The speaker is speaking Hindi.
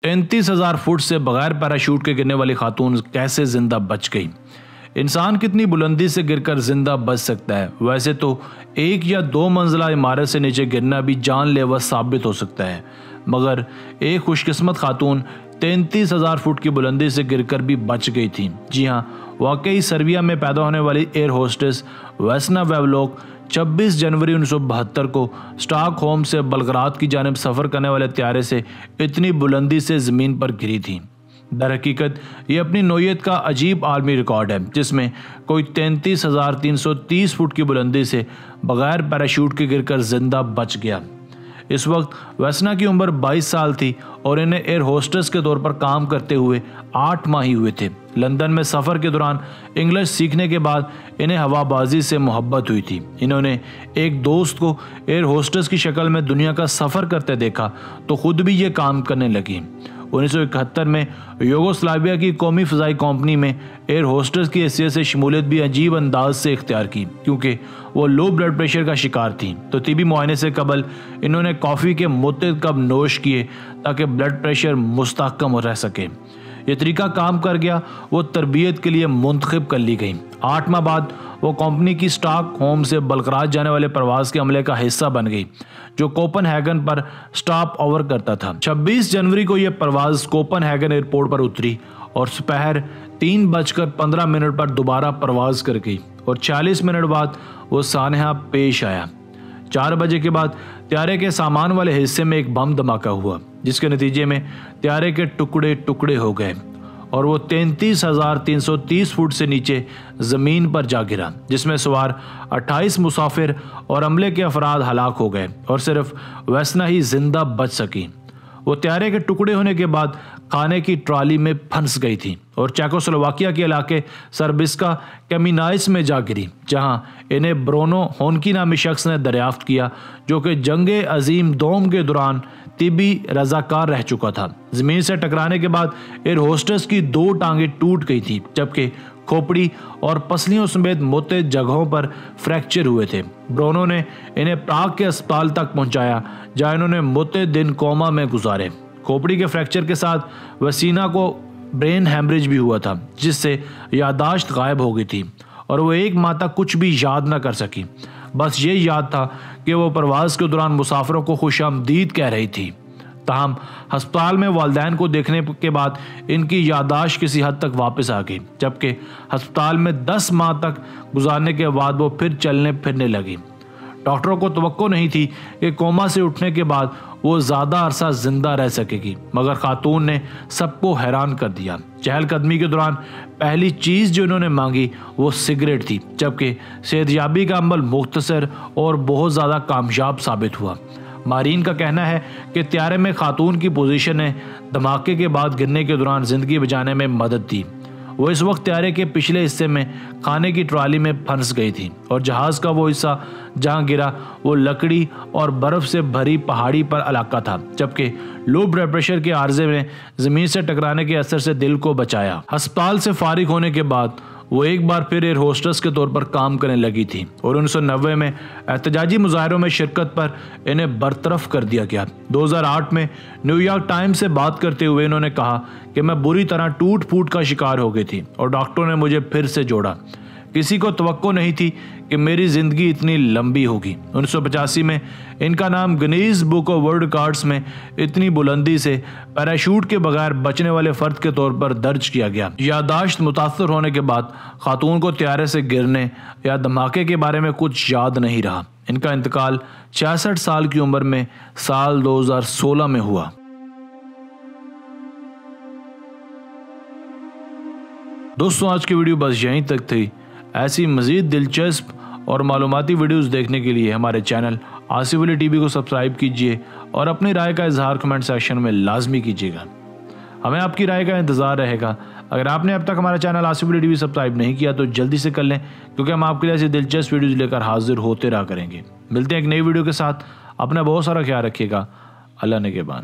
33,000 फुट से बगैर पैराशूट के गिरने वाली खातून कैसे जिंदा बच गई। इंसान कितनी बुलंदी से गिरकर जिंदा बच सकता है। वैसे तो 1 या 2 मंजिला इमारत से नीचे गिरना भी जानलेवा साबित हो सकता है, मगर एक खुशकिस्मत खातून 33,000 फुट की बुलंदी से गिरकर भी बच गई थी। जी हाँ, वाकई सर्बिया में पैदा होने वाली एयर होस्टेस वेस्ना वेवलोक 26 जनवरी 1972 को स्टॉकहोम से बेलग्राद की जानिब सफ़र करने वाले त्यारे से इतनी बुलंदी से ज़मीन पर गिरी थी। दर हकीकत ये अपनी नौयत का अजीब आलमी रिकॉर्ड है, जिसमें कोई 33,330 फुट की बुलंदी से बगैर पैराशूट के गिरकर जिंदा बच गया। इस वक्त वेस्ना की उम्र 22 साल थी और इन्हें एयर होस्टेस के तौर पर काम करते हुए 8 माह ही हुए थे। लंदन में सफ़र के दौरान इंग्लिश सीखने के बाद इन्हें हवाबाजी से मोहब्बत हुई थी। इन्होंने एक दोस्त को एयर होस्टेस की शक्ल में दुनिया का सफ़र करते देखा तो खुद भी ये काम करने लगी। 1971 में यूगोस्लाविया की कौमी फ़ज़ाई कंपनी में एयर होस्टेस की हैसियत से शमूलियत भी अजीब अंदाज से इख्तियार की, क्योंकि वो लो ब्लड प्रेशर का शिकार थी। तो तिबी मुआयने से कबल इन्होंने कॉफ़ी के मुतअद्दिद कप नोश किए ताकि ब्लड प्रेशर मुस्तहकम रह सके। ये तरीका काम कर गया, वो तरबियत के लिए मुंतखब कर ली गई। 8 माह बाद वो कंपनी की स्टॉकहोम से बेलग्राद जाने वाले प्रवास के अमले का हिस्सा बन गई, जो कोपनहेगन पर स्टॉप ओवर करता था। 26 जनवरी को यह प्रवास कोपनहेगन एयरपोर्ट पर उतरी और दोपहर 3:15 पर दोबारा प्रवास कर गई और 40 मिनट बाद वो सानहा पेश आया। 4 बजे के बाद त्यारे के सामान वाले हिस्से में एक बम धमाका हुआ, जिसके नतीजे में त्यारे के टुकड़े टुकड़े हो गए और वो 33,330 फुट से नीचे ज़मीन पर जा गिरा, जिसमें सवार 28 मुसाफिर और अमले के अफराद हलाक हो गए और सिर्फ वेस्ना ही जिंदा बच सकी। वो त्यारे के टुकड़े होने के बाद खाने की ट्राली में फंस गई थी और चेकोस्लोवाकिया के इलाके सर्बिस्का कैमिनाइस में जा गिरी, जहां इन्हें ब्रोनो होनकी नामी शख्स ने दरियाफ्त किया, जो कि जंगे अजीम दोम के दौरान तिबी रजाकार रह चुका था। जमीन से टकराने के बाद एयर होस्टेस की 2 टांगें टूट गई थी, जबकि खोपड़ी और पसलियों समेत मोटे जगहों पर फ्रैक्चर हुए थे। ब्रोनो ने इन्हें प्राग के अस्पताल तक पहुंचाया, जहां इन्होंने मोटे दिन कोमा में गुजारे। खोपड़ी के फ्रैक्चर के साथ वसीना को ब्रेन हैमरेज भी हुआ था, जिससे यादाश्त गायब हो गई थी और वो 1 माह तक कुछ भी याद न कर सकी। बस ये याद था कि वो प्रवास के दौरान मुसाफिरों को खुशामदीद कह रही थी। ताहम अस्पताल में वालिदैन को देखने के बाद इनकी यादाश्त किसी हद तक वापस आ गई, जबकि अस्पताल में 10 माह तक गुजारने के बाद वो फिर चलने फिरने लगी। डॉक्टरों को तवक्को नहीं थी कि कोमा से उठने के बाद वो ज़्यादा अरसा जिंदा रह सकेगी, मगर खातून ने सबको हैरान कर दिया। चहलकदमी के दौरान पहली चीज़ जो इन्होंने मांगी वो सिगरेट थी, जबकि सेहतयाबी का अमल मुख्तसर और बहुत ज़्यादा कामयाब साबित हुआ। मारीन का कहना है कि त्यारे में खातून की पोजीशन ने धमाके के बाद गिरने के दौरान ज़िंदगी बचाने में मदद दी। वो इस वक्त त्यारे के पिछले हिस्से में खाने की ट्राली में फंस गई थी और जहाज़ का वो हिस्सा जहां गिरा वो लकड़ी और बर्फ़ से भरी पहाड़ी पर इलाका था, जबकि लो ब्लड प्रेशर के आर्जे में ज़मीन से टकराने के असर से दिल को बचाया। अस्पताल से फारिग होने के बाद वो एक बार फिर एयर होस्टेस के तौर पर काम करने लगी थी और 1990 में एहतजाजी मुजाहरों में शिरकत पर इन्हें बरतरफ कर दिया गया। 2008 में न्यूयॉर्क टाइम्स से बात करते हुए इन्होंने कहा कि मैं बुरी तरह टूट फूट का शिकार हो गई थी और डॉक्टरों ने मुझे फिर से जोड़ा। किसी को तवक्को नहीं थी कि मेरी ज़िंदगी इतनी लंबी होगी। 1985 में इनका नाम Guinness book of world records में इतनी बुलंदी से पैराशूट के बगैर बचने वाले फ़र्द के तौर पर दर्ज किया गया। यादाश्त मुतासर होने के बाद खातून को त्यारे से गिरने या धमाके के बारे में कुछ याद नहीं रहा। इनका इंतकाल 66 साल की उम्र में साल 2016 में हुआ। दोस्तों, आज की वीडियो बस यहीं तक थी। ऐसी मज़ीद दिलचस्प और मालूमाती वीडियोस देखने के लिए हमारे चैनल आसिफ अली टीवी को सब्सक्राइब कीजिए और अपनी राय का इजहार कमेंट सेक्शन में लाजमी कीजिएगा। हमें आपकी राय का इंतज़ार रहेगा। अगर आपने अब तक हमारा channel Asif Ali TV subscribe नहीं किया तो जल्दी से कर लें, क्योंकि हम आपके लिए ऐसी दिलचस्प वीडियोज़ लेकर हाजिर होते रहा करेंगे। मिलते हैं एक नई वीडियो के साथ। अपना बहुत सारा ख्याल रखिएगा। अल्लाह ने के बाद।